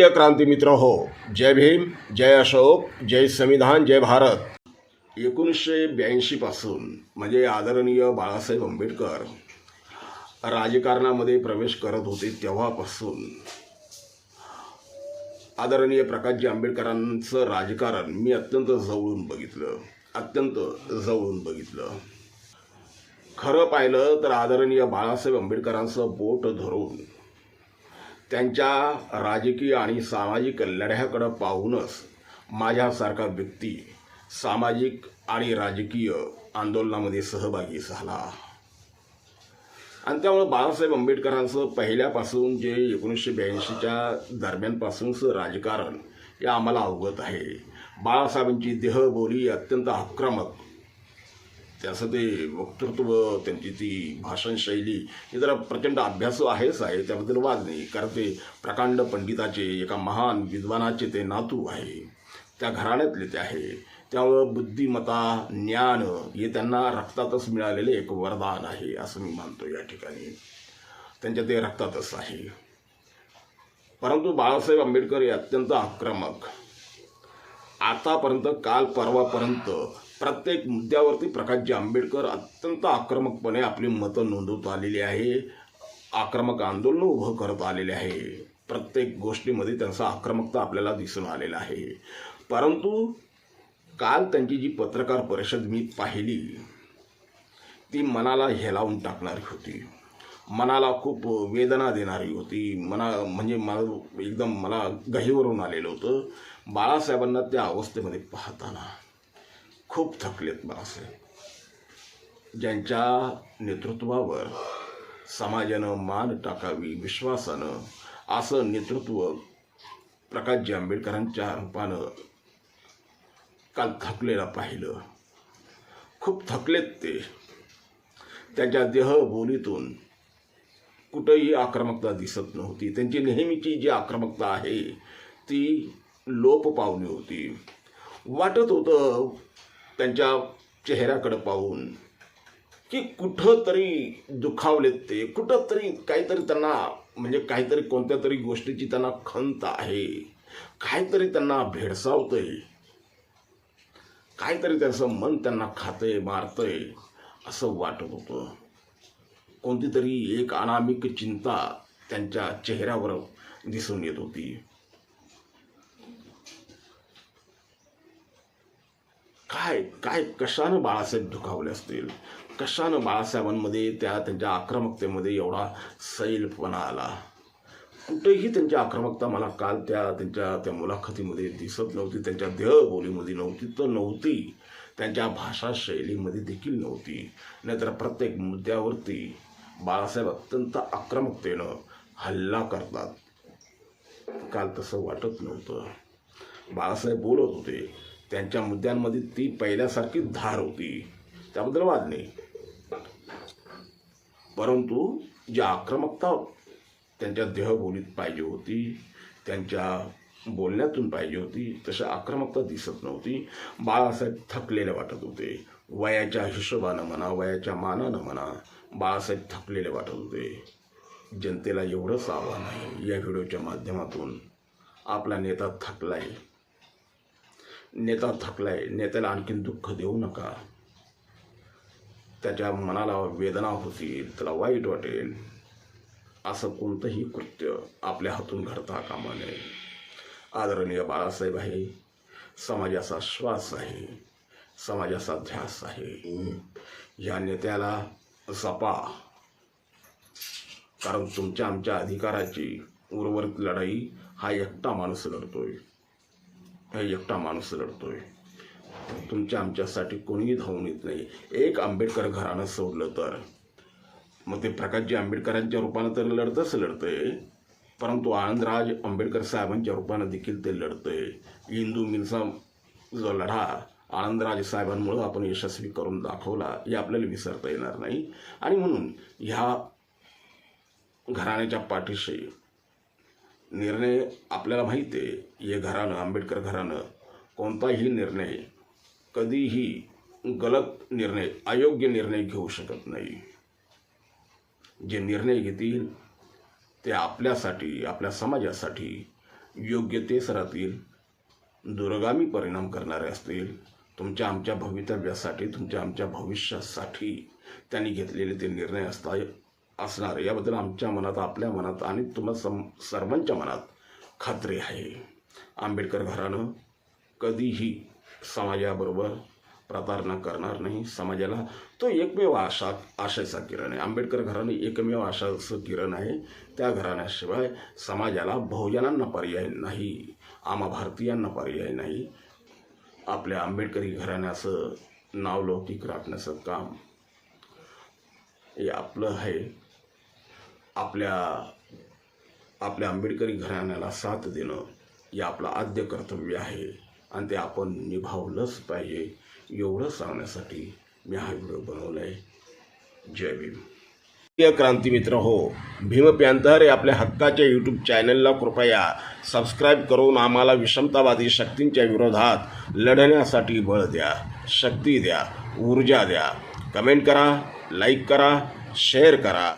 प्रिय क्रांती मित्र हो, जय भीम, जय अशोक, जय संविधान, जय भारत. 1982 पासून म्हणजे आदरणीय बाळासाहेब आंबेडकर राजकारणामध्ये प्रवेश करत होते तेव्हापासून आदरणीय प्रकाशजी आंबेडकरांचं राजकारण मी अत्यंत जवळून बघितलं. खरं पाहिलं तर आदरणीय बाळासाहेब आंबेडकरांचं बोट धरून त्यांच्या राजकीय आणि सामाजिक लढ्याकडे पाहूनच माझ्यासारखा व्यक्ती सामाजिक आणि राजकीय आंदोलनामध्ये सहभागी झाला. आणि त्यामुळे बाळासाहेब आंबेडकरांचं पहिल्यापासून जे 1982च्या दरम्यानपासूनचं राजकारण हे आम्हाला अवगत आहे. बाळासाहेबांची देहबोली अत्यंत आक्रमक, त्याचं ते वक्तृत्व, त्यांची ती भाषणशैली ही जरा प्रचंड अभ्यासू आहेच आहे, त्याबद्दल वाद नाही. कारण ते प्रकांड पंडिताचे, एका महान विद्वानाचे ते नातू आहे, त्या घराण्यातले ते आहे. त्यामुळं बुद्धिमत्ता, ज्ञान हे त्यांना रक्तातच मिळालेले एक वरदान आहे असं मी मानतो. या ठिकाणी त्यांच्या ते रक्तातच आहे. परंतु बाळासाहेब आंबेडकर हे अत्यंत आक्रमक. आतापर्यंत, काल परवापर्यंत प्रत्येक मुद्द्यावरती प्रकाशजी आंबेडकर अत्यंत आक्रमकपणे आपली मतं नोंदवत आलेली आहे. आक्रमक आंदोलन उभं करत आलेले आहे. प्रत्येक गोष्टीमध्ये त्यांचा आक्रमकता आपल्याला दिसून आलेला आहे. परंतु काल त्यांची जी पत्रकार परिषद मी पाहिली ती मनाला हेलावून टाकणारी होती, मनाला खूप वेदना देणारी होती. मला गहिवरून आलेलं होतं. बाळासाहेबांना त्या अवस्थेमध्ये पाहताना खूप थकलेत बाळासाहेब, ज्यांच्या नेतृत्वावर समाजानं मान टाकावी विश्वासानं, असं नेतृत्व प्रकाशजी आंबेडकरांच्या रूपानं काल थकलेला पाहिलं. खूप थकलेत ते. त्यांच्या देहबोलीतून कुठंही आक्रमकता दिसत नव्हती. त्यांची नेहमीची जी आक्रमकता आहे ती लोप पावली होती. वाटत होतं त्यांच्या चेहऱ्याकडे पाहून की कुठं तरी दुखावलेत ते, कुठं तरी काहीतरी त्यांना, काहीतरी कोणत्या तरी गोष्टीची त्यांना खंत आहे, काहीतरी त्यांना भेडसावतंय, काहीतरी त्यांचं मन त्यांना खातंय, मारतंय असं वाटत होतं. कोणती तरी एक अनामिक चिंता त्यांच्या चेहऱ्यावर दिसून येत होती. काय कशानं बाळासाहेब दुखावले असतील, कशानं बाळासाहेबांमध्ये त्यांच्या आक्रमकतेमध्ये एवढा सैलपणा आला. कुठेही त्यांची आक्रमकता मला काल त्या मुलाखतीमध्ये दिसत नव्हती. त्यांच्या देहबोलीमध्ये नव्हती, त्यांच्या भाषा शैलीमध्ये देखील नव्हती. नाहीतर प्रत्येक मुद्द्यावरती बाळासाहेब अत्यंत आक्रमकतेनं हल्ला करतात. काल तसं वाटत नव्हतं. बाळासाहेब बोलत होते, त्यांच्या मुद्द्यांमध्ये ती पहिल्यासारखी धार होती, त्याबद्दल वाद नाही. परंतु जी आक्रमकता त्यांच्या देहबोलीत पाहिजे होती, त्यांच्या बोलण्यातून पाहिजे होती, तशी आक्रमकता दिसत नव्हती. बाळासाहेब थकलेले वाटत होते. वयाच्या हिशोबानं म्हणा, वयाच्या मानानं म्हणा, बाळासाहेब थकलेले वाटत होते. जनतेला एवढंच आव्हान आहे या व्हिडिओच्या माध्यमातून, आपला नेता थकलाय, नेत्याला आणखीन दुःख देऊ नका. त्याच्या मनाला वेदना होतील, त्याला वाईट वाटेल, असं कोणतंही कृत्य आपल्या हातून घडता कामा नये. आदरणीय बाळासाहेब आहे, समाजाचा श्वास आहे, समाजाचा ध्यास आहे. या नेत्याला जपा, कारण तुमच्या आमच्या अधिकाराची उर्वरित लढाई हा एकटा माणूस लढतोय. तुमच्या आमच्यासाठी कोणीही धावून येत नाही. एक आंबेडकर घराणं सोडलं तर मग ते प्रकाशजी आंबेडकरांच्या रूपानं तर लढतंय, परंतु आनंदराज आंबेडकर साहेबांच्या रूपानं देखील ते लढतंय. हिंदू मिलचा जो लढा आनंदराज साहेबांमुळं आपण यशस्वी करून दाखवला हे आपल्याला विसरता येणार नाही. आणि म्हणून ह्या घराण्याच्या पाठीशी निर्णय, आपल्याला माहिती आहे, हे घराणं, आंबेडकर घराणं कोणताही निर्णय, कधीही गलत निर्णय, अयोग्य निर्णय घेऊ शकत नाही. जे निर्णय घेतील ते आपल्यासाठी, आपल्या समाजासाठी योग्य तेच राहतील, दूरगामी परिणाम करणारे असतील, तुमच्या आमच्या भवितव्यासाठी, तुमच्या आमच्या भविष्यासाठी त्यांनी घेतलेले ते निर्णय असणार याबद्दल आमच्या मनात, आपल्या मनात आणि तुम्हा सर्वांच्या मनात खात्री आहे. आंबेडकर घराणं कधीही समाजाबरोबर प्रतारणा करणार नाही. समाजाला तो एकमेव आशेचा किरण आहे. आंबेडकर घराणे एकमेव आशाचं किरण आहे. त्या घराण्याशिवाय समाजाला, बहुजनांना पर्याय नाही, आम्हा भारतीयांना पर्याय नाही. आपल्या आंबेडकरी घराण्याचं नावलौकिक राखण्याचं काम हे आपलं आहे. आपल्या आंबेडकरी घराण्याला साथ देणं हे आपलं आद्य कर्तव्य आहे आणि ते आपण निभावलंच पाहिजे. एवढं सांगण्यासाठी मी हा व्हिडिओ बनवला आहे. जय भीम. प्रिय क्रांती मित्र हो, भीम पॅंथर या आपल्या हक्काच्या यूट्यूब चॅनलला कृपया सबस्क्राईब करून आम्हाला विषमतावादी शक्तींच्या विरोधात लढण्यासाठी बळ द्या, शक्ती द्या, ऊर्जा द्या. कमेंट करा, लाईक करा, शेअर करा.